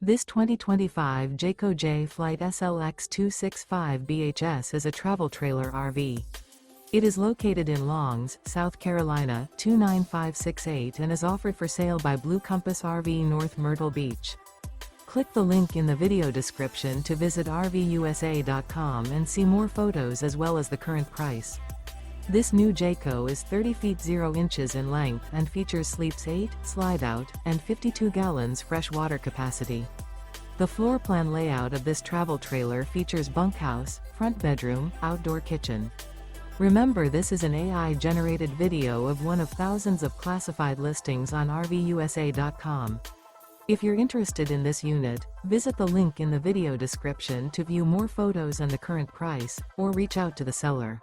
This 2025 Jayco Jay Flight SLX 265 BHS is a travel trailer RV. It is located in Longs, South Carolina, 29568 and is offered for sale by Blue Compass RV North Myrtle Beach. Click the link in the video description to visit RVUSA.com and see more photos as well as the current price. This new Jayco is 30 feet 0 inches in length and features sleeps 8, Slideout, and 52 gallons fresh water capacity. The floor plan layout of this travel trailer features bunkhouse, front bedroom, outdoor kitchen. Remember, this is an AI-generated video of one of thousands of classified listings on RVUSA.com. If you're interested in this unit, visit the link in the video description to view more photos and the current price, or reach out to the seller.